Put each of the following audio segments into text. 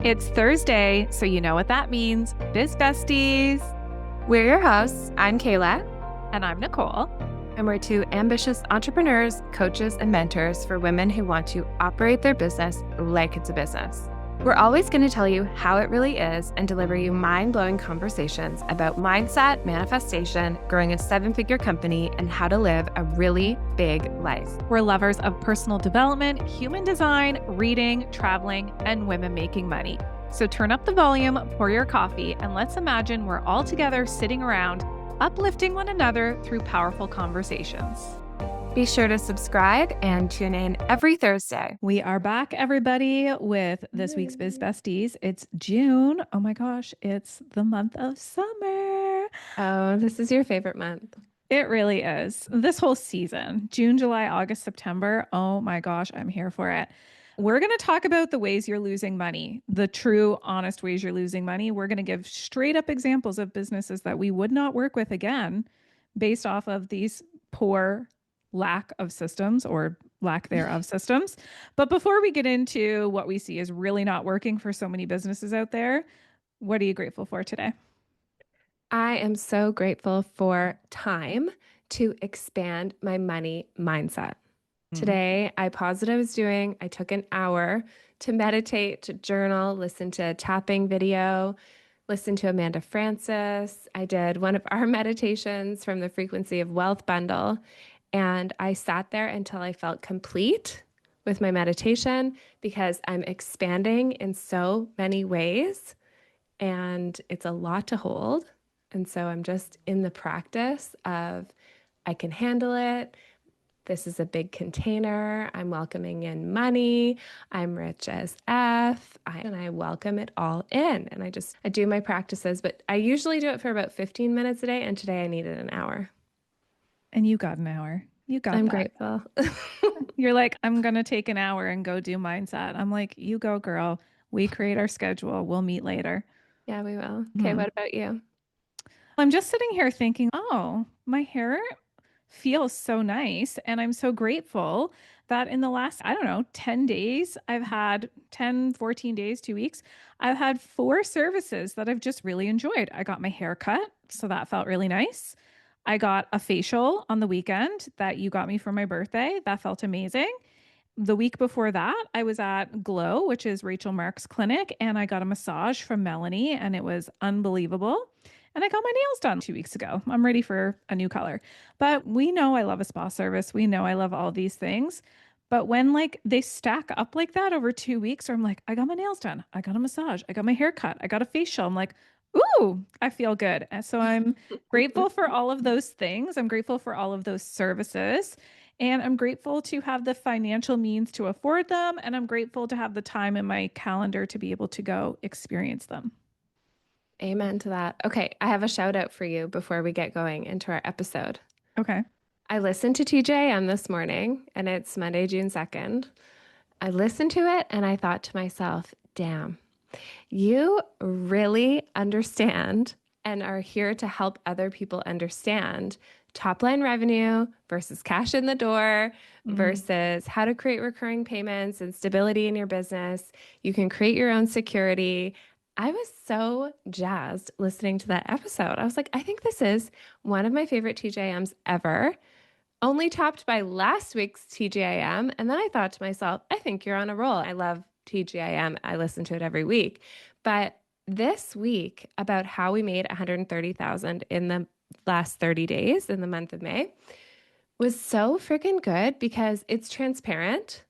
It's Thursday, so you know what that means. Biz Besties. We're your hosts. I'm Kaila. And I'm Nicole. And we're two ambitious entrepreneurs, coaches, and mentors for women who want to operate their business like it's a business. We're always going to tell you how it really is and deliver you mind-blowing conversations about mindset, manifestation, growing a seven-figure company, and how to live a really big life. We're lovers of personal development, human design, reading, traveling, and women making money. So turn up the volume, pour your coffee, and let's imagine we're all together sitting around, uplifting one another through powerful conversations. Be sure to subscribe and tune in every Thursday. We are back, everybody, with this week's Biz Besties. It's June. Oh my gosh, it's the month of summer. Oh, this is your favorite month. It really is. This whole season, June, July, August, September. Oh my gosh, I'm here for it. We're going to talk about the ways you're losing money, the true, honest ways you're losing money. We're going to give straight up examples of businesses that we would not work with again based off of these poor lack of systems or lack thereof systems. But before we get into what we see is really not working for so many businesses out there, what are you grateful for today? I am so grateful for time to expand my money mindset. Today, I paused what I was doing. I took an hour to meditate, to journal, listen to a tapping video, listen to Amanda Francis. I did one of our meditations from the Frequency of Wealth bundle. And I sat there until I felt complete with my meditation because I'm expanding in so many ways and it's a lot to hold. And so I'm just in the practice of I can handle it. This is a big container. I'm welcoming in money. I'm rich as F. And I welcome it all in. And I do my practices, but I usually do it for about 15 minutes a day. And today I needed an hour. And you got an hour. You got I'm that. grateful. You're like, I'm going to take an hour and go do mindset. I'm like, you go, girl. We create our schedule. We'll meet later. Yeah, we will. Okay, what about you? I'm just sitting here thinking, oh, my hair feels so nice. And I'm so grateful that in the last, I don't know, 10 days, I've had 10, 14 days, 2 weeks, I've had 4 services that I've just really enjoyed. I got my hair cut, so that felt really nice. I got a facial on the weekend that you got me for my birthday. That felt amazing. The week before that, I was at Glow, which is Rachel Mark's clinic, and I got a massage from Melanie, and it was unbelievable. And I got my nails done 2 weeks ago. I'm ready for a new color. But we know I love a spa service. We know I love all these things. But when like they stack up like that over 2 weeks, or I'm like, I got my nails done, I got a massage, I got my hair cut, I got a facial. I'm like, ooh, I feel good. And so I'm grateful for all of those things. I'm grateful for all of those services. And I'm grateful to have the financial means to afford them. And I'm grateful to have the time in my calendar to be able to go experience them. Amen to that. Okay, I have a shout out for you before we get going into our episode. Okay. I listened to TJM this morning and it's Monday, June 2nd. I listened to it and I thought to myself, damn, you really understand and are here to help other people understand top line revenue versus cash in the door versus how to create recurring payments and stability in your business. You can create your own security. I was so jazzed listening to that episode. I was like, I think this is one of my favorite TJMs ever, only topped by last week's TGIM. And then I thought to myself, I think you're on a roll. I love TGIM. I listen to it every week. But this week about how we made 130,000 in the last 30 days in the month of May was so freaking good because it's transparent.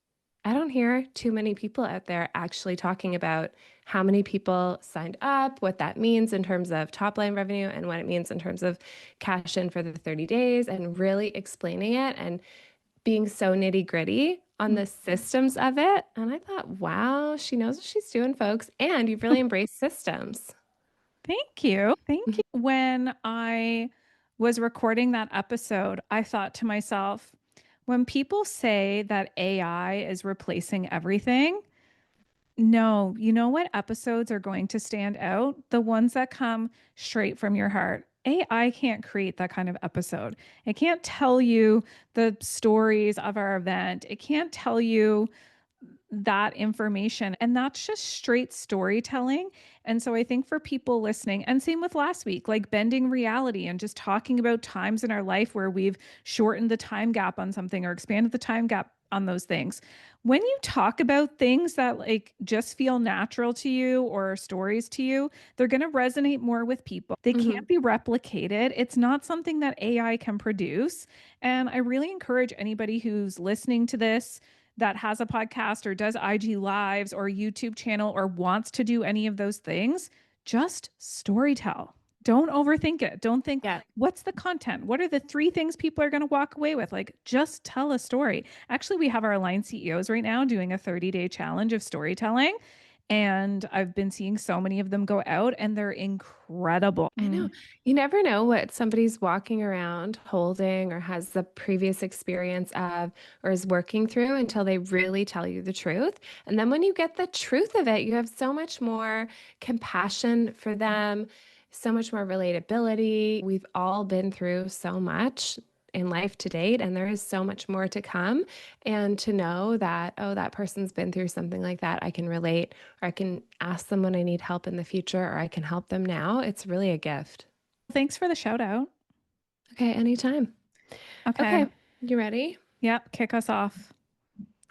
I don't hear too many people out there actually talking about how many people signed up, what that means in terms of top line revenue and what it means in terms of cash in for the 30 days and really explaining it and being so nitty gritty on the systems of it. And I thought, wow, she knows what she's doing, folks. And you've really embraced systems. Thank you. Thank you. When I was recording that episode, I thought to myself, when people say that AI is replacing everything, no, you know what episodes are going to stand out? The ones that come straight from your heart. AI can't create that kind of episode. It can't tell you the stories of our event. It can't tell you that information. And that's just straight storytelling. And so I think for people listening, and same with last week, like bending reality and just talking about times in our life where we've shortened the time gap on something or expanded the time gap on those things. When you talk about things that like just feel natural to you or stories to you, they're going to resonate more with people. They Hmm. can't be replicated. It's not something that AI can produce. And I really encourage anybody who's listening to this that has a podcast or does IG lives or YouTube channel or wants to do any of those things, just storytell. Don't overthink it. Don't think, Yeah. what's the content? What are the three things people are going to walk away with? Like, just tell a story. Actually, we have our line CEOs right now doing a 30-day challenge of storytelling. And I've been seeing so many of them go out and they're incredible. I know. You never know what somebody's walking around holding or has the previous experience of or is working through until they really tell you the truth. And then when you get the truth of it, you have so much more compassion for them, so much more relatability. We've all been through so much in life to date, and there is so much more to come. And to know that, oh, that person's been through something like that, I can relate, or I can ask them when I need help in the future, or I can help them now. It's really a gift. Thanks for the shout out. Okay, anytime. Okay. Okay, you ready? Yep. Kick us off.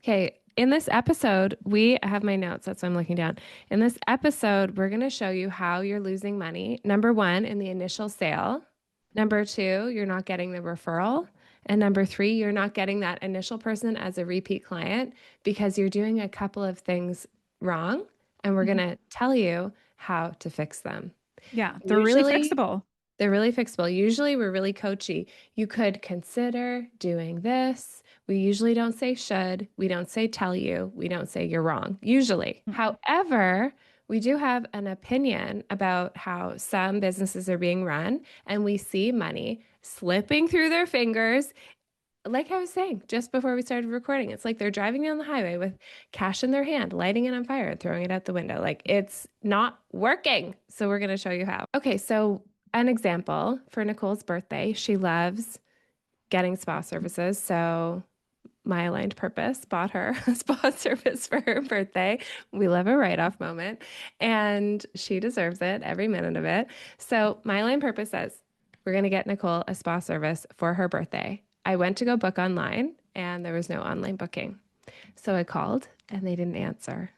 Okay, in this episode, I have my notes, that's why I'm looking down. In this episode, we're going to show you how you're losing money. Number one, in the initial sale. Number two, you're not getting the referral. And number three, you're not getting that initial person as a repeat client because you're doing a couple of things wrong. And we're going Mhm. to tell you how to fix them. Yeah. They're really Usually, fixable. they're really fixable. Usually, we're really coachy. You could consider doing this. We usually don't say should. We don't say tell you. We don't say you're wrong, usually. Mhm. However, we do have an opinion about how some businesses are being run, and we see money slipping through their fingers. Like I was saying just before we started recording, it's like they're driving down the highway with cash in their hand, lighting it on fire and throwing it out the window. Like it's not working. So we're going to show you how. Okay, so an example for Nicole's birthday, she loves getting spa services. So my aligned purpose bought her a spa service for her birthday. We love a write off moment, and she deserves it, every minute of it. So my aligned purpose says we're going to get Nicole a spa service for her birthday. I went to go book online, and there was no online booking. So I called, and they didn't answer.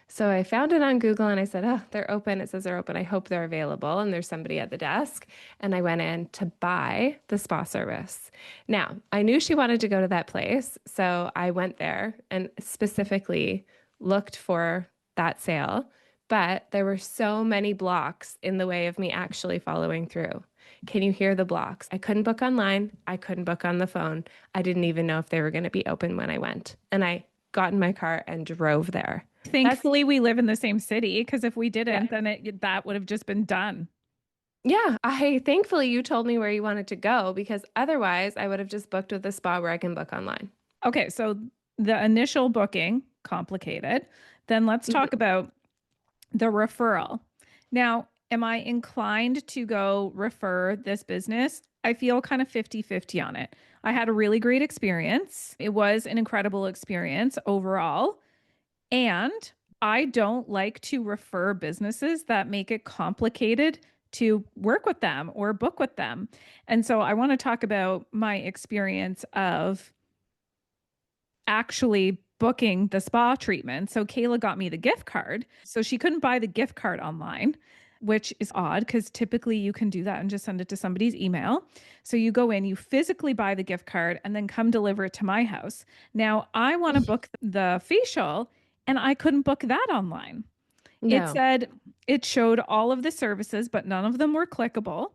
So I found it on Google and I said, oh, they're open. It says they're open. I hope they're available. And there's somebody at the desk. And I went in to buy the spa service. Now, I knew she wanted to go to that place. So I went there and specifically looked for that sale. But there were so many blocks in the way of me actually following through. Can you hear the blocks? I couldn't book online. I couldn't book on the phone. I didn't even know if they were going to be open when I went. And I got in my car and drove there. That's Thankfully, we live in the same city because if we yeah. didn't, then that would have just been done. Yeah, I thankfully you told me where you wanted to go because otherwise I would have just booked with a spa where I can book online. Okay, so the initial booking, complicated. Then let's Mhm. talk about the referral. Now, am I inclined to go refer this business? I feel kind of 50-50 on it. I had a really great experience. It was an incredible experience overall. And I don't like to refer businesses that make it complicated to work with them or book with them. And so I want to talk about my experience of actually booking the spa treatment. So Kayla got me the gift card. So she couldn't buy the gift card online, which is odd because typically you can do that and just send it to somebody's email. So you go in, you physically buy the gift card and then come deliver it to my house. Now I want to book the facial and I couldn't book that online. It No. said it showed all of the services, but none of them were clickable.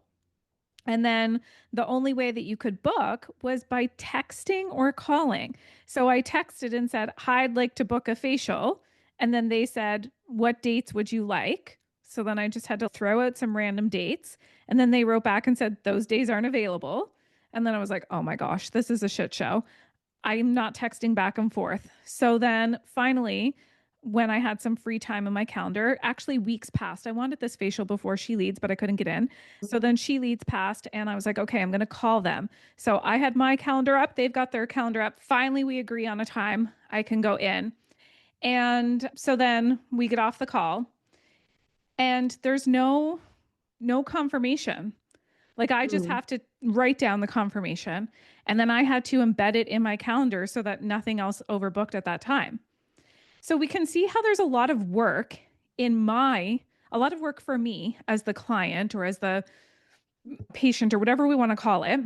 And then the only way that you could book was by texting or calling. So I texted and said, hi, I'd like to book a facial. And then they said, what dates would you like? So then I just had to throw out some random dates. And then they wrote back and said, those days aren't available. And then I was like, oh my gosh, this is a shit show. I'm not texting back and forth. So then finally, when I had some free time in my calendar, actually weeks passed. I wanted this facial before she leads, but I couldn't get in. So then she leads passed, and I was like, okay, I'm going to call them. So I had my calendar up. They've got their calendar up. Finally, we agree on a time I can go in. And so then we get off the call and there's no confirmation. Like I just Mm. have to write down the confirmation and then I had to embed it in my calendar so that nothing else overbooked at that time. So we can see how there's a lot of work a lot of work for me as the client or as the patient or whatever we want to call it,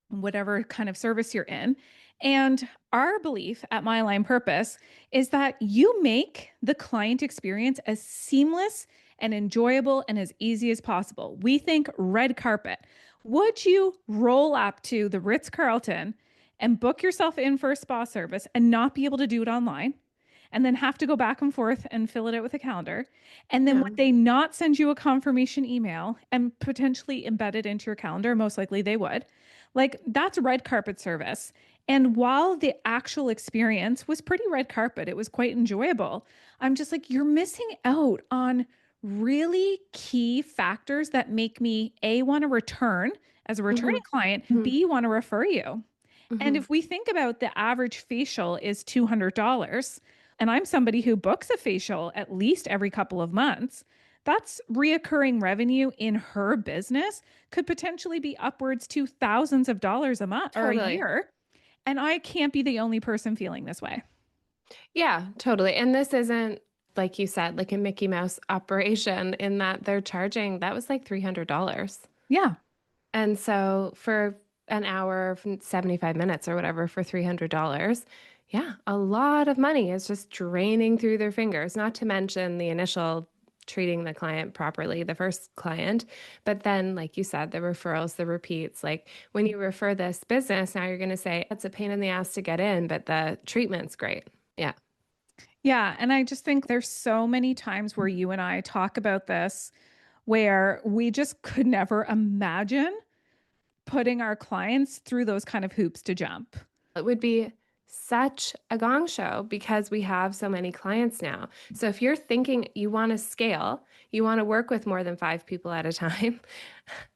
whatever kind of service you're in. And our belief at My Align Purpose is that you make the client experience as seamless and enjoyable and as easy as possible. We think red carpet. Would you roll up to the Ritz Carlton and book yourself in for a spa service and not be able to do it online? And then have to go back and forth and fill it out with a calendar. And then Yeah. would they not send you a confirmation email and potentially embed it into your calendar? Most likely they would. Like that's red carpet service. And while the actual experience was pretty red carpet, it was quite enjoyable. I'm just like, you're missing out on really key factors that make me A, want to return as a returning Hmm. client, Hmm. B, want to refer you. And Hmm. if we think about the average facial is $200, and I'm somebody who books a facial at least every couple of months, that's reoccurring revenue in her business could potentially be upwards to thousands of dollars a month or a Totally. year. And I can't be the only person feeling this way. Yeah, totally. And this isn't, like you said, like a Mickey Mouse operation in that they're charging, that was like $300. Yeah. And so for an hour, 75 minutes or whatever for $300, yeah, a lot of money is just draining through their fingers, not to mention the initial treating the client properly, the first client. But then, like you said, the referrals, the repeats, like when you refer this business, now you're going to say it's a pain in the ass to get in, but the treatment's great. Yeah. Yeah. And I just think there's so many times where you and I talk about this where we just could never imagine putting our clients through those kind of hoops to jump. It would be such a gong show because we have so many clients now. So if you're thinking you want to scale, you want to work with more than 5 people at a time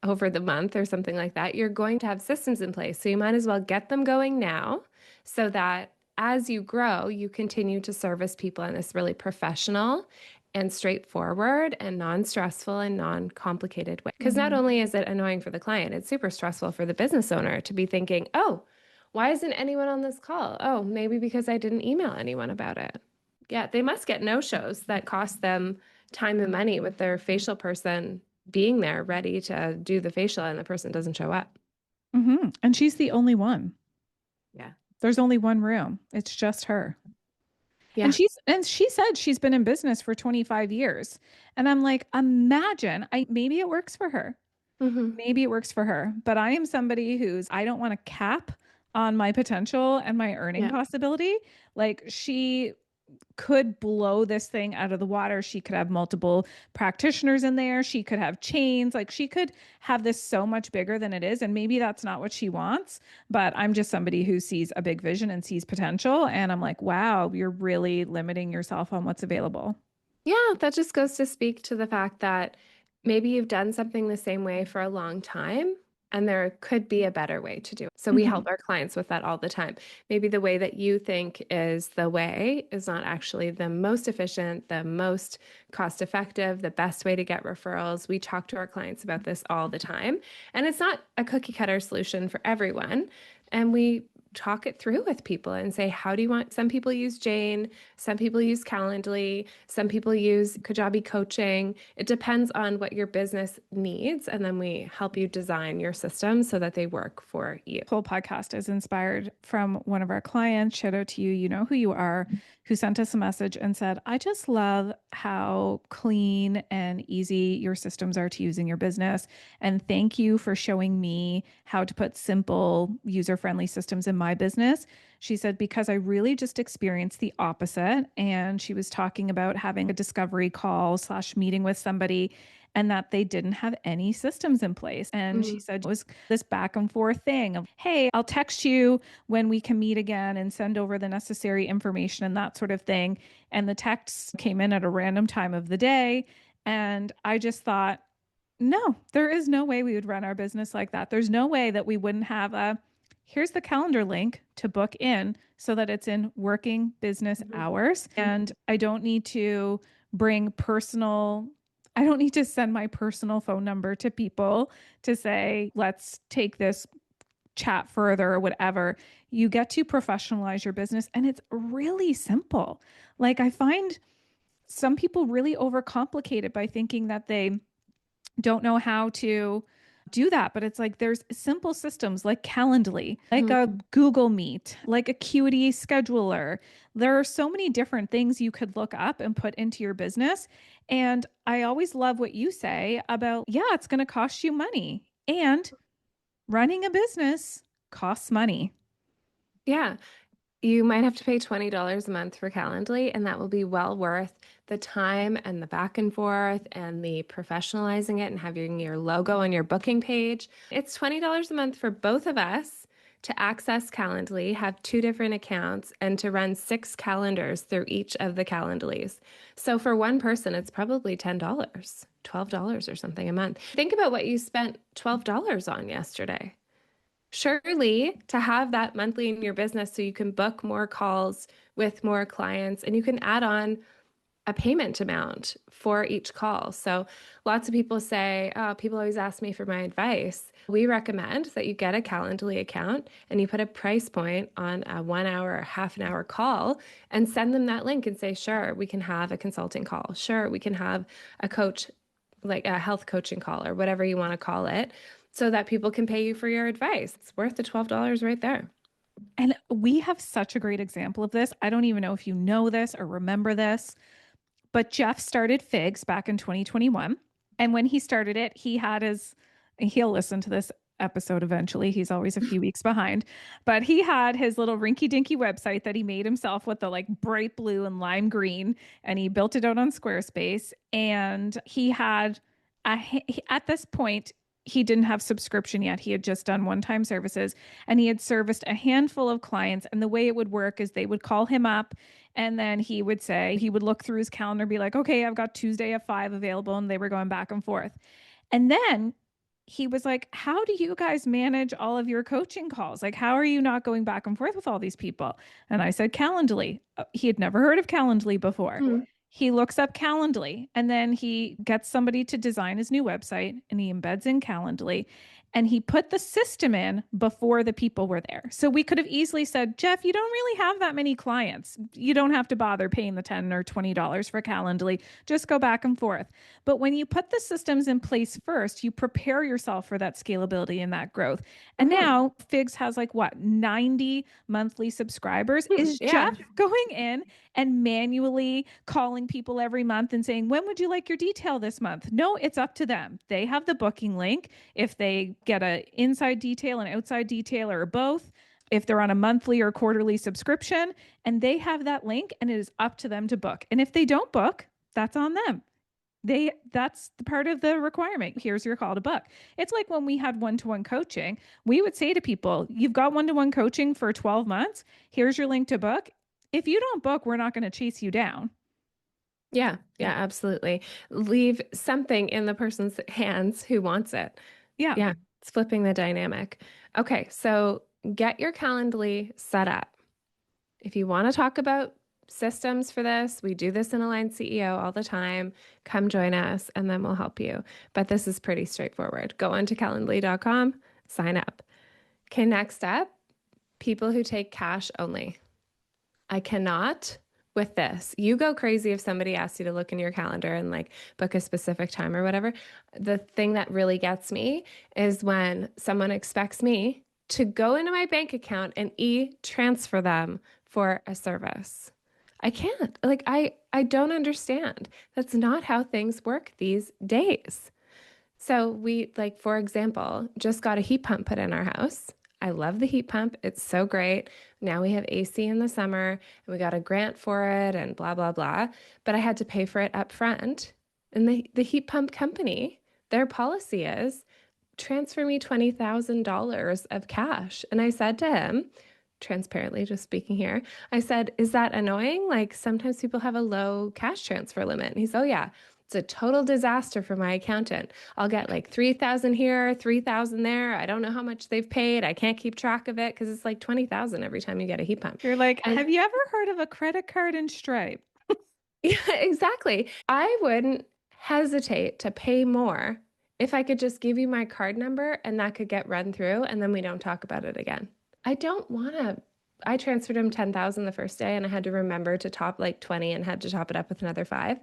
over the month or something like that, you're going to have systems in place. So you might as well get them going now so that as you grow, you continue to service people in this really professional and straightforward and non-stressful and non-complicated way. Because not Mhm. only is it annoying for the client, it's super stressful for the business owner to be thinking, oh, why isn't anyone on this call? Oh, maybe because I didn't email anyone about it. Yeah, they must get no shows that cost them time and money with their facial person being there ready to do the facial and the person doesn't show up. And she's the only one. Yeah. There's only one room. It's just her. Yeah. And she said she's been in business for 25 years. And I'm like, imagine, I maybe it works for her. Hmm. Maybe it works for her, but I am somebody who's I don't want to cap on my potential and my earning Yeah. possibility. Like she could blow this thing out of the water. She could have multiple practitioners in there. She could have chains. Like she could have this so much bigger than it is. And maybe that's not what she wants. But I'm just somebody who sees a big vision and sees potential. And I'm like, wow, you're really limiting yourself on what's available. Yeah, that just goes to speak to the fact that maybe you've done something the same way for a long time and there could be a better way to do it. So we Mhm. help our clients with that all the time. Maybe the way that you think is the way is not actually the most efficient, the most cost effective, the best way to get referrals. We talk to our clients about this all the time. And it's not a cookie cutter solution for everyone. And we talk it through with people and say, how do you want? Some people use Jane, some people use Calendly, some people use Kajabi coaching. It depends on what your business needs. And then we help you design your systems so that they work for you. Whole podcast is inspired from one of our clients. Shout out to you. You know who you are, who sent us a message and said, I just love how clean and easy your systems are to use in your business. And thank you for showing me how to put simple, user friendly systems in my business. She said, because I really just experienced the opposite. And she was talking about having a discovery call slash meeting with somebody and that they didn't have any systems in place. And she Mhm. said it was this back and forth thing of, hey, I'll text you when we can meet again and send over the necessary information and that sort of thing. And the texts came in at a random time of the day. And I just thought, no, there is no way we would run our business like that. There's no way that we wouldn't have a, here's the calendar link to book in so that it's in working business hours. And I don't need to bring personal, I don't need to send my personal phone number to people to say, let's take this chat further or whatever. You get to professionalize your business and it's really simple. Like I find some people really overcomplicate it by thinking that they don't know how to do that. But it's like there's simple systems like Calendly, like a Google Meet, like Acuity Scheduler. There are so many different things you could look up and put into your business. And I always love what you say about, yeah, it's going to cost you money. And running a business costs money. Yeah. You might have to pay $20 a month for Calendly, and that will be well worth the time and the back and forth and the professionalizing it and having your logo on your booking page. It's $20 a month for both of us to access Calendly, have two different accounts, and to run 6 calendars through each of the Calendlys. So for one person, it's probably $10, $12 or something a month. Think about what you spent $12 on yesterday. Surely to have that monthly in your business so you can book more calls with more clients and you can add on a payment amount for each call. So lots of people say, oh, people always ask me for my advice. We recommend that you get a Calendly account and you put a price point on a 1 hour or half an hour call and send them that link and say, sure, we can have a consulting call. Sure, we can have a coach, like a health coaching call or whatever you want to call it, so that people can pay you for your advice. It's worth the $12 right there. And we have such a great example of this. I don't even know if you know this or remember this, but Jeff started Figs back in 2021. And when he started it, he had his, he'll listen to this episode eventually. He's always a few weeks behind, but he had his little rinky dinky website that he made himself with the like bright blue and lime green. And he built it out on Squarespace. And he had, at this point, he didn't have subscription yet. He had just done one-time services and he had serviced a handful of clients. And the way it would work is they would call him up and then he would say, he would look through his calendar, be like, okay, I've got Tuesday at 5 available. And they were going back and forth. And then he was like, how do you guys manage all of your coaching calls? Like, how are you not going back and forth with all these people? And I said, Calendly. He had never heard of Calendly before. Mm. He looks up Calendly and then he gets somebody to design his new website and he embeds in Calendly and he put the system in before the people were there. So we could have easily said, Jeff, you don't really have that many clients. You don't have to bother paying the $10 or $20 for Calendly. Just go back and forth. But when you put the systems in place first, you prepare yourself for that scalability and that growth. And now Figs has like what, 90 monthly subscribers. Is Yeah. Jeff going in and manually calling people every month and saying, when would you like your detail this month? No, it's up to them. They have the booking link. If they get an inside detail, an outside detail, or both, if they're on a monthly or quarterly subscription, and they have that link and it is up to them to book. And if they don't book, that's on them. That's the part of the requirement. Here's your call to book. It's like when we had one-to-one coaching, we would say to people, you've got one-to-one coaching for 12 months. Here's your link to book. If you don't book, we're not going to chase you down. Yeah, absolutely. Leave something in the person's hands who wants it. Yeah. Yeah, it's flipping the dynamic. Okay, so get your Calendly set up. If you want to talk about systems for this, we do this in Align CEO all the time. Come join us and then we'll help you. But this is pretty straightforward. Go on to calendly.com, sign up. Okay, next up, people who take cash only. I cannot with this. You go crazy if somebody asks you to look in your calendar and like book a specific time or whatever. The thing that really gets me is when someone expects me to go into my bank account and transfer them for a service. I can't. Like I don't understand. That's not how things work these days. So we, like, for example, just got a heat pump put in our house. I love the heat pump. It's so great. Now we have AC in the summer and we got a grant for it and blah, blah, blah. But I had to pay for it up front. And the heat pump company, their policy is transfer me $20,000 of cash. And I said to him, transparently, just speaking here, I said, is that annoying? Like sometimes people have a low cash transfer limit. And he's, oh yeah, It's a total disaster for my accountant. I'll get like 3,000 here, 3,000 there. I don't know how much they've paid. I can't keep track of it because it's like 20,000 every time you get a heat pump. You're like, And have you ever heard of a credit card and Stripe? yeah, exactly. I wouldn't hesitate to pay more if I could just give you my card number and that could get run through and then we don't talk about it again. I don't want to. I transferred him 10,000 the first day and I had to remember to top like 20 and had to top it up with another 5.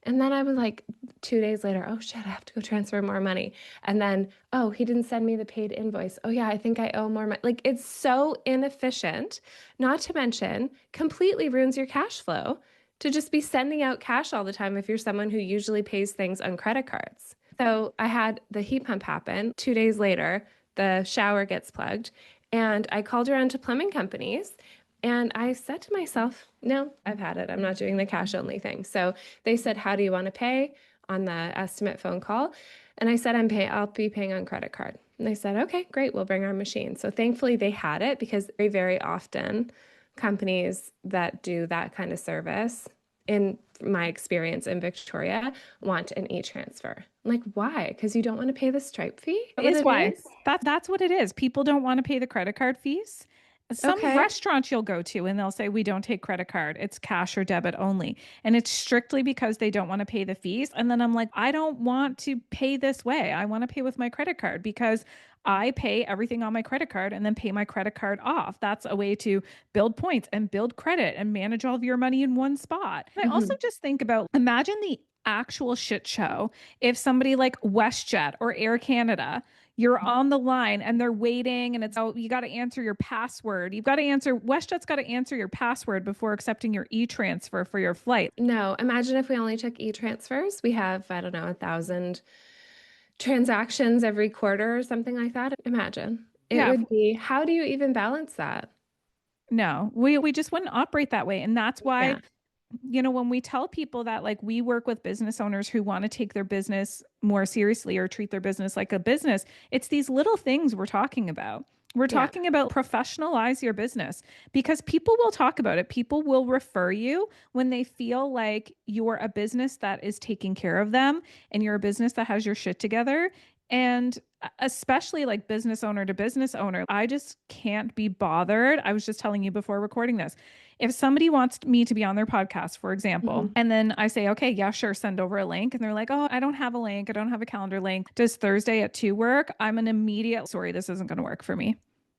And then I was like 2 days later, oh shit, I have to go transfer more money. And then, oh, he didn't send me the paid invoice. Oh yeah, I think I owe more money. Like it's so inefficient, not to mention completely ruins your cash flow to just be sending out cash all the time if you're someone who usually pays things on credit cards. So I had the heat pump happen. 2 days later, the shower gets plugged. And I called around to plumbing companies and I said to myself, no, I've had it. I'm not doing the cash only thing. So they said, how do you want to pay on the estimate phone call? And I said, I'll be paying on credit card. And they said, okay, great. We'll bring our machine. So thankfully they had it because very, very often companies that do that kind of service, in my experience in Victoria, want an e-transfer. I'm like, why? Because you don't want to pay the Stripe fee? Is that what Is it why is? that's what it is. People don't want to pay the credit card fees. Some Okay. restaurants you'll go to and they'll say we don't take credit card. It's cash or debit only. And it's strictly because they don't want to pay the fees. And then I'm like, I don't want to pay this way. I want to pay with my credit card because I pay everything on my credit card and then pay my credit card off. That's a way to build points and build credit and manage all of your money in one spot. And I also Hmm. just think about imagine the actual shit show if somebody like WestJet or Air Canada, you're on the line and they're waiting and it's, oh, you got to answer your password. You've got to answer, WestJet's got to answer your password before accepting your e-transfer for your flight. No, imagine if we only took e-transfers. We have, I don't know, 1,000 transactions every quarter or something like that. Imagine. It Yeah, would be, how do you even balance that? no, we just wouldn't operate that way. And that's why, Yeah. when we tell people that like we work with business owners who want to take their business more seriously or treat their business like a business, it's these little things we're talking about. We're Yeah. talking about professionalize your business because people will talk about it. People will refer you when they feel like you're a business that is taking care of them and you're a business that has your shit together. And especially like business owner to business owner, I just can't be bothered. I was just telling you before recording this. If somebody wants me to be on their podcast, for example, Hmm. and then I say, okay, yeah, sure, send over a link. And they're like, oh, I don't have a link. I don't have a calendar link. Does Thursday at 2 work? I'm an immediate, sorry, this isn't going to work for me.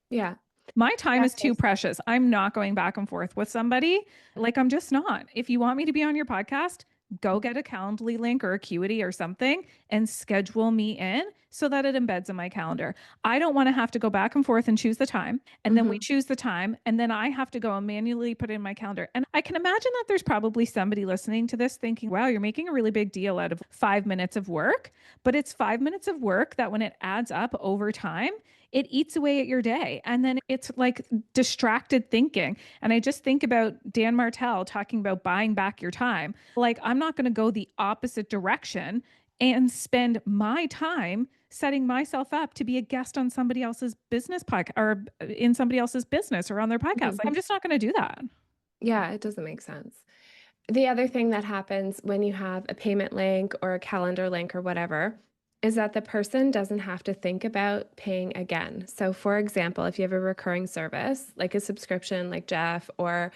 Yeah. My time That's is so too precious. I'm not going back and forth with somebody. Like, I'm just not. If you want me to be on your podcast, go get a Calendly link or Acuity or something and schedule me in so that it embeds in my calendar. I don't want to have to go back and forth and choose the time. And then we hmm choose the time. And then I have to go and manually put it in my calendar. And I can imagine that there's probably somebody listening to this thinking, wow, you're making a really big deal out of 5 minutes of work. But it's 5 minutes of work that when it adds up over time, it eats away at your day. And then it's like distracted thinking. And I just think about Dan Martell talking about buying back your time. Like, I'm not going to go the opposite direction and spend my time setting myself up to be a guest on somebody else's business podcast or in somebody else's business or on their podcast. hmm Like, I'm just not going to do that. Yeah, it doesn't make sense. The other thing that happens when you have a payment link or a calendar link or whatever is that the person doesn't have to think about paying again. So, for example, if you have a recurring service, like a subscription, like Jeff or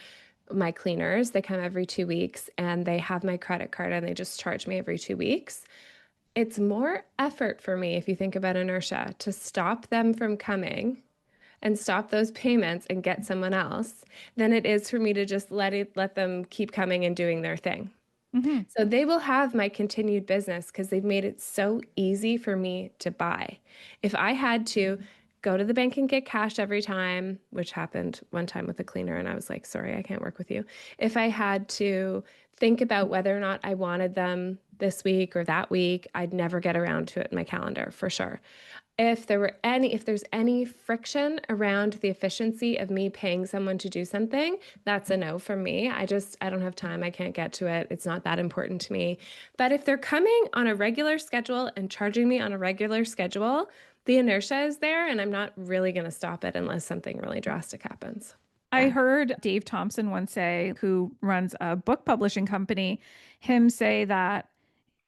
my cleaners, they come every 2 weeks and they have my credit card and they just charge me every 2 weeks. It's more effort for me, if you think about inertia, to stop them from coming and stop those payments and get someone else than it is for me to just let them keep coming and doing their thing. Mm-hmm. So they will have my continued business because they've made it so easy for me to buy. If I had to go to the bank and get cash every time, which happened one time with a cleaner, and I was like, sorry, I can't work with you. If I had to think about whether or not I wanted them this week or that week, I'd never get around to it in my calendar for sure. If there's any friction around the efficiency of me paying someone to do something, that's a no for me. I don't have time. I can't get to it. It's not that important to me. But if they're coming on a regular schedule and charging me on a regular schedule, the inertia is there and I'm not really going to stop it unless something really drastic happens. I Yeah. heard Dave Thompson once say, who runs a book publishing company, him say that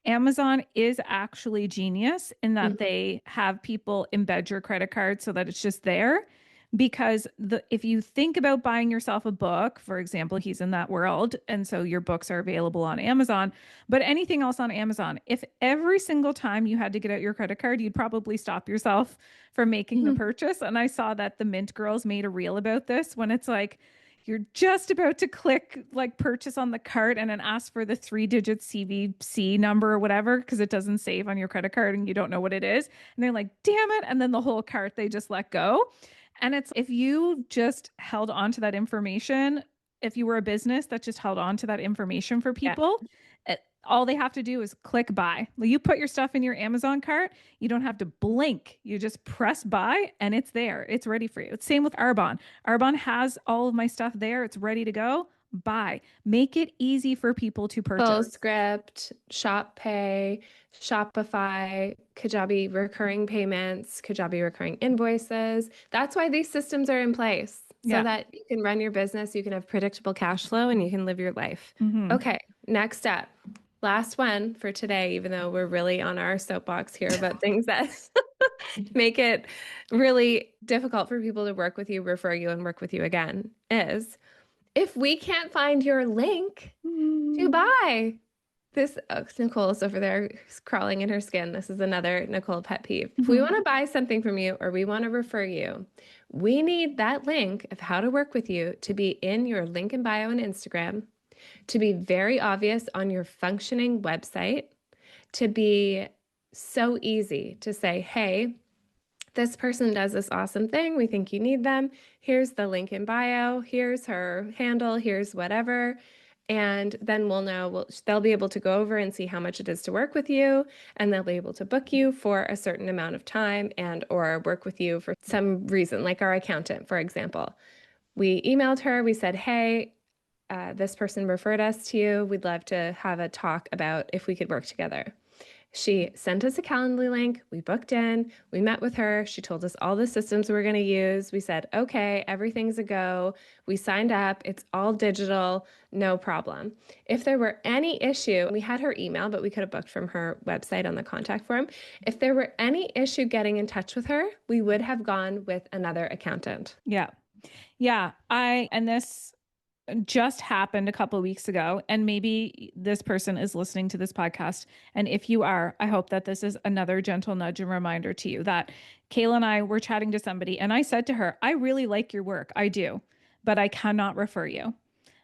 Amazon is actually genius in that Mhm. they have people embed your credit card so that it's just there. Because if you think about buying yourself a book, for example, he's in that world, and so your books are available on Amazon, but anything else on Amazon, if every single time you had to get out your credit card, you'd probably stop yourself from making the Mhm. purchase. And I saw that the Mint girls made a reel about this when it's like, you're just about to click like purchase on the cart and then ask for the 3 digit CVC number or whatever because it doesn't save on your credit card and you don't know what it is. And they're like, damn it. And then the whole cart they just let go. And it's if you just held on to that information, if you were a business that just held on to that information for Yeah. people, all they have to do is click buy. You put your stuff in your Amazon cart, you don't have to blink. You just press buy and it's there. It's ready for you. It's same with Arbonne. Arbonne has all of my stuff there. It's ready to go. Buy. Make it easy for people to Full purchase. script, Shop Pay, Shopify, Kajabi recurring payments, Kajabi recurring invoices. That's why these systems are in place so Yeah. that you can run your business, you can have predictable cash flow, and you can live your life. Mm-hmm. Okay, next up. Last one for today, even though we're really on our soapbox here about things that make it really difficult for people to work with you, refer you, and work with you again, is if we can't find your link to buy. This, oh, Nicole's over there crawling in her skin. This is another Nicole pet peeve. If we Mm-hmm. want to buy something from you or we want to refer you, we need that link of how to work with you to be in your link in bio on Instagram, to be very obvious on your functioning website, to be so easy to say, hey, this person does this awesome thing. We think you need them. Here's the link in bio. Here's her handle. Here's whatever. And then we'll know, they'll be able to go over and see how much it is to work with you. And they'll be able to book you for a certain amount of time and or work with you for some reason, like our accountant, for example. We emailed her. We said, hey, this person referred us to you. We'd love to have a talk about if we could work together. She sent us a Calendly link. We booked in. We met with her. She told us all the systems we were going to use. We said, okay, everything's a go. We signed up. It's all digital. No problem. If there were any issue, we had her email, but we could have booked from her website on the contact form. If there were any issue getting in touch with her, we would have gone with another accountant. Yeah. Yeah. And this just happened a couple of weeks ago, and maybe this person is listening to this podcast. And if you are, I hope that this is another gentle nudge and reminder to you that Kaila and I were chatting to somebody, and I said to her, I really like your work. I do, but I cannot refer you.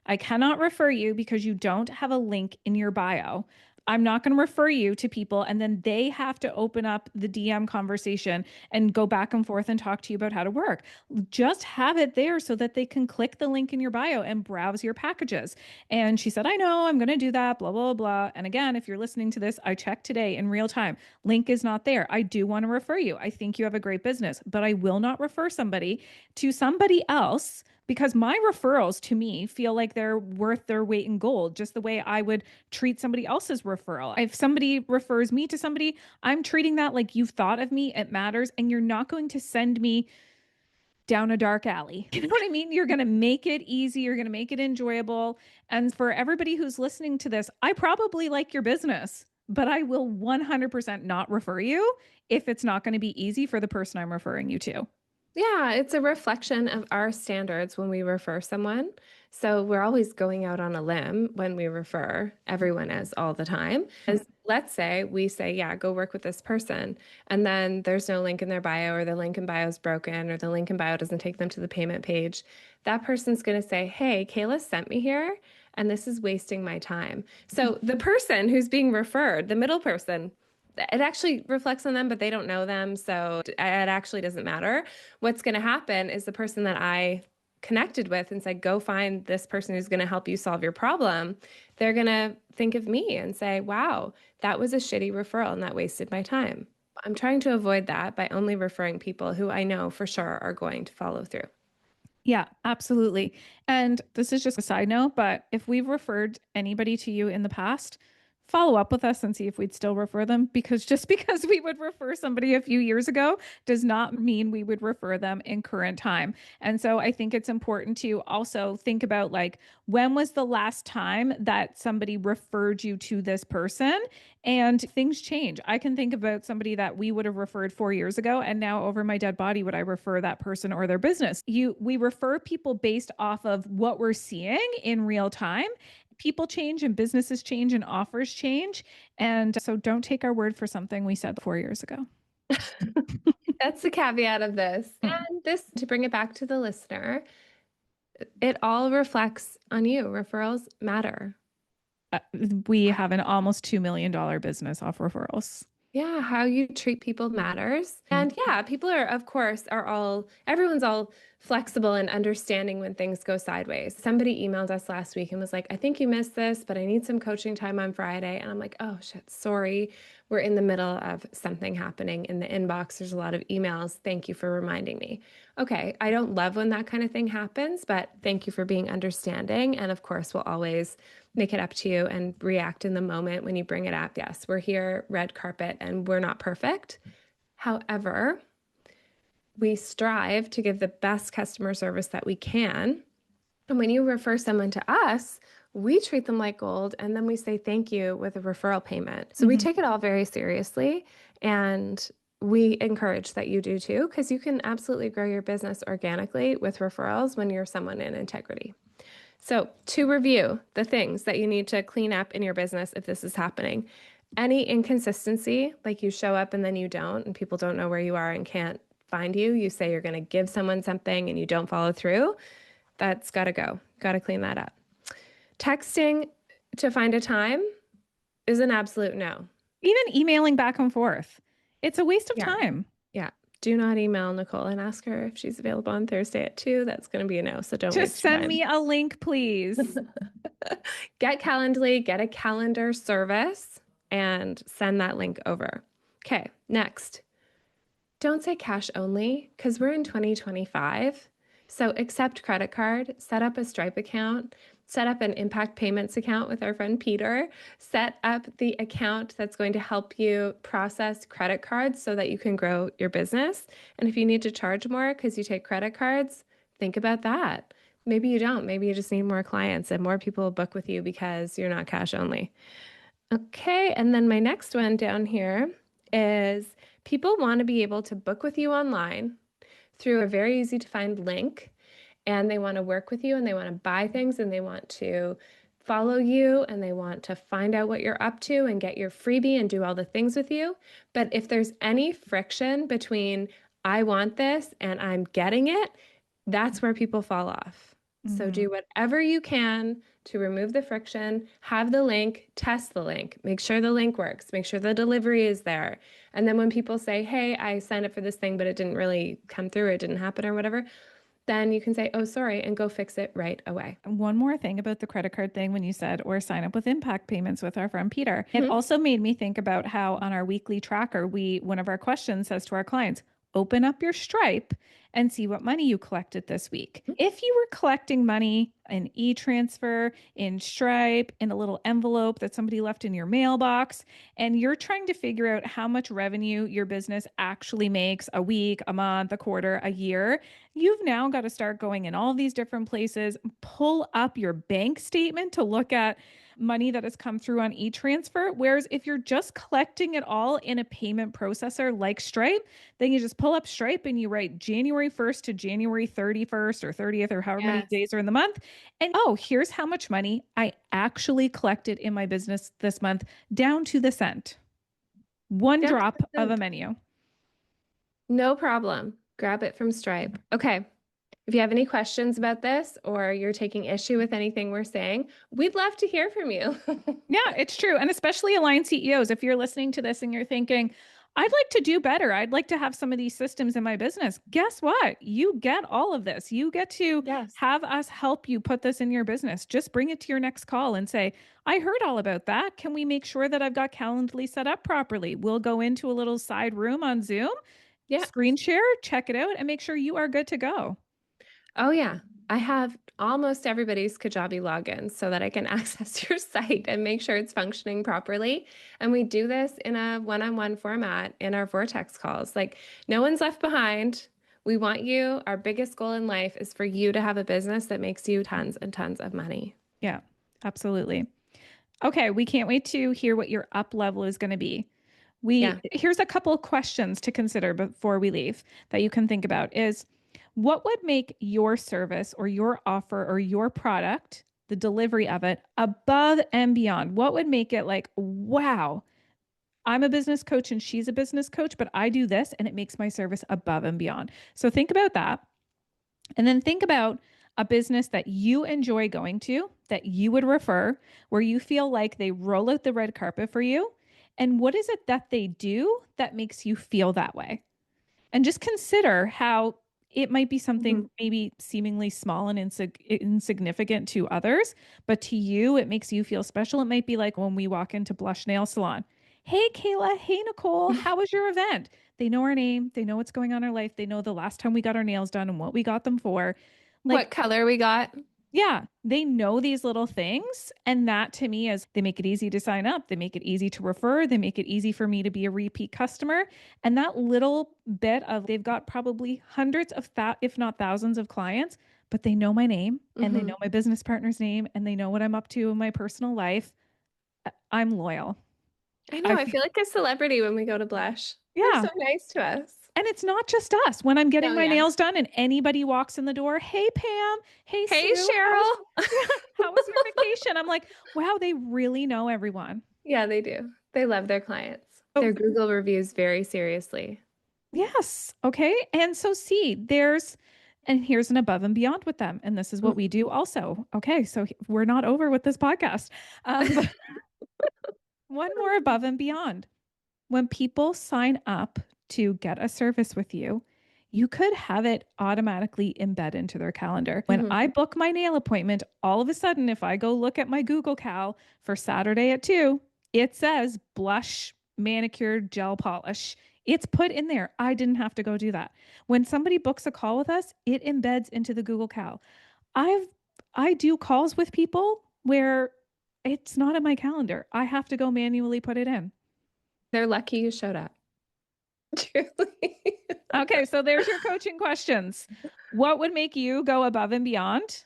I cannot refer you because you don't have a link in your bio. I'm not going to refer you to people and then they have to open up the DM conversation and go back and forth and talk to you about how to work. Just have it there so that they can click the link in your bio and browse your packages. And she said, I know, I'm going to do that, blah, blah, blah. And again, if you're listening to this, I checked today in real time. Link is not there. I do want to refer you. I think you have a great business, but I will not refer somebody to somebody else because my referrals to me feel like they're worth their weight in gold, just the way I would treat somebody else's referral. If somebody refers me to somebody, I'm treating that like you've thought of me, it matters, and you're not going to send me down a dark alley. You know what I mean? You're going to make it easy, you're going to make it enjoyable. And for everybody who's listening to this, I probably like your business, but I will 100% not refer you if it's not going to be easy for the person I'm referring you to. Yeah, it's a reflection of our standards when we refer someone. So we're always going out on a limb when we refer. Everyone is all the time. As let's say we say, yeah, go work with this person, and then there's no link in their bio, or the link in bio is broken, or the link in bio doesn't take them to the payment page. That person's going to say, hey, Kaila sent me here, and this is wasting my time. So the person who's being referred, the middle person, it actually reflects on them, but they don't know them. So it actually doesn't matter. What's going to happen is the person that I connected with and said, go find this person who's going to help you solve your problem. They're going to think of me and say, wow, that was a shitty referral and that wasted my time. I'm trying to avoid that by only referring people who I know for sure are going to follow through. Yeah, absolutely. And this is just a side note, but if we've referred anybody to you in the past, follow up with us and see if we'd still refer them, because just because we would refer somebody a few years ago does not mean we would refer them in current time. And so I think it's important to also think about, like, when was the last time that somebody referred you to this person? And things change. I can think about somebody that we would have referred 4 years ago, and now over my dead body would I refer that person or their business. We refer people based off of what we're seeing in real time. People change and businesses change and offers change. And so don't take our word for something we said 4 years ago. That's the caveat of this. Mm. And this, to bring it back to the listener, it all reflects on you. Referrals matter. Uh, we have an almost $2 million business off referrals. Yeah, how you treat people matters. Mm. And yeah, people are, of course, everyone's all flexible and understanding when things go sideways. Somebody emailed us last week and was like, I think you missed this, but I need some coaching time on Friday. And I'm like, oh shit, sorry. We're in the middle of something happening in the inbox. There's a lot of emails. Thank you for reminding me. Okay, I don't love when that kind of thing happens, but thank you for being understanding. And of course, we'll always make it up to you and react in the moment when you bring it up. Yes, we're here, red carpet, and we're not perfect. However, we strive to give the best customer service that we can. And when you refer someone to us, we treat them like gold, and then we say thank you with a referral payment. So we take it all very seriously, and we encourage that you do too, because you can absolutely grow your business organically with referrals when you're someone in integrity. So, to review the things that you need to clean up in your business if this is happening, any inconsistency, like you show up and then you don't, and people don't know where you are and can't find you, you say you're going to give someone something and you don't follow through, that's got to go. Got to clean that up. Texting to find a time is an absolute no. Even emailing back and forth, it's a waste of Yeah. time. Yeah. Do not email Nicole and ask her if she's available on Thursday at 2. That's going to be a no. So don't Just waste your send time. me a link, please. Get Calendly, get a calendar service, and send that link over. Okay, next. Don't say cash only, because we're in 2025. So accept credit card, set up a Stripe account, set up an impact payments account with our friend Peter, set up the account that's going to help you process credit cards so that you can grow your business. And if you need to charge more because you take credit cards, think about that. Maybe you don't. Maybe you just need more clients and more people will book with you because you're not cash only. Okay, and then my next one down here is people want to be able to book with you online through a very easy to find link, and they want to work with you and they want to buy things and they want to follow you and they want to find out what you're up to and get your freebie and do all the things with you. But if there's any friction between I want this and I'm getting it, that's where people fall off. So do whatever you can to remove the friction, have the link, test the link, make sure the link works, make sure the delivery is there. And then when people say, hey, I signed up for this thing, but it didn't really come through, it didn't happen or whatever, then you can say, oh, sorry, and go fix it right away. One more thing about the credit card thing when you said, or sign up with impact payments with our friend Peter. It also made me think about how on our weekly tracker, one of our questions says to our clients, open up your Stripe and see what money you collected this week. If you were collecting money in e-transfer, in Stripe, in a little envelope that somebody left in your mailbox, and you're trying to figure out how much revenue your business actually makes a week, a month, a quarter, a year, you've now got to start going in all these different places, pull up your bank statement to look at money that has come through on e-transfer. Whereas if you're just collecting it all in a payment processor like Stripe, then you just pull up Stripe and you write January 1st to January 31st or 30th or however many days are in the month. And oh, here's how much money I actually collected in my business this month, down to the cent. One drop of a menu. No problem. Grab it from Stripe. Okay. If you have any questions about this or you're taking issue with anything we're saying, we'd love to hear from you. Yeah, it's true. And especially aligned CEOs, if you're listening to this and you're thinking, I'd like to do better. I'd like to have some of these systems in my business. Guess what? You get all of this. You get to have us help you put this in your business. Just bring it to your next call and say, I heard all about that. Can we make sure that I've got Calendly set up properly? We'll go into a little side room on Zoom, screen share, check it out, and make sure you are good to go. Oh, yeah. I have almost everybody's Kajabi logins so that I can access your site and make sure it's functioning properly. And we do this in a one-on-one format in our Vortex calls. Like, no one's left behind. We want you, our biggest goal in life is for you to have a business that makes you tons and tons of money. Yeah, absolutely. Okay, we can't wait to hear what your up level is going to be. Yeah. Here's a couple of questions to consider before we leave that you can think about is what would make your service or your offer or your product, the delivery of it, above and beyond? What would make it like, wow, I'm a business coach and she's a business coach, but I do this and it makes my service above and beyond. So think about that. And then think about a business that you enjoy going to, that you would refer, where you feel like they roll out the red carpet for you. And what is it that they do that makes you feel that way? And just consider how it might be something Mhm. maybe seemingly small and insignificant to others, but to you, it makes you feel special. It might be like when we walk into Blush Nail Salon. Hey, Kayla. Hey, Nicole. How was your event? They know our name. They know what's going on in our life. They know the last time we got our nails done and what we got them for. What Like, color we got? yeah, they know these little things. And that to me is they make it easy to sign up. They make it easy to refer. They make it easy for me to be a repeat customer. And that little bit of they've got probably hundreds of if not thousands of clients, but they know my name and they Hmm. know my business partner's name and they know what I'm up to in my personal life. I'm loyal. I know. I I feel, feel like a celebrity when we go to Blush. They're yeah. so nice to us. And it's not just us. When I'm getting No, my yeah. nails done and anybody walks in the door, hey Pam, hey Hey, Sue, how was Cheryl. yeah, how was your vacation? I'm like, wow, they really know everyone. Yeah, they do. They love their clients. Oh, Their Google reviews very seriously. yes. Okay. And so see, and here's an above and beyond with them. And this is what we do also. Okay. So we're not over with this podcast. But one more above and beyond. When people sign up to get a service with you, you could have it automatically embed into their calendar. When Hmm. I book my nail appointment, all of a sudden, if I go look at my Google Cal for Saturday at 2, it says blush manicured gel polish. It's put in there. I didn't have to go do that. When somebody books a call with us, it embeds into the Google Cal. I've I do calls with people where it's not in my calendar. I have to go manually put it in. They're lucky you showed up. Truly. Okay, so there's your coaching questions. What would make you go above and beyond?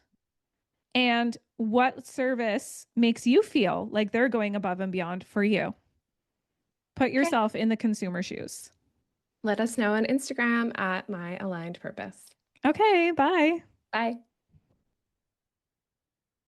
And what service makes you feel like they're going above and beyond for you? Put Okay. yourself in the consumer shoes. Let us know on Instagram at My Aligned Purpose. Okay, bye. Bye.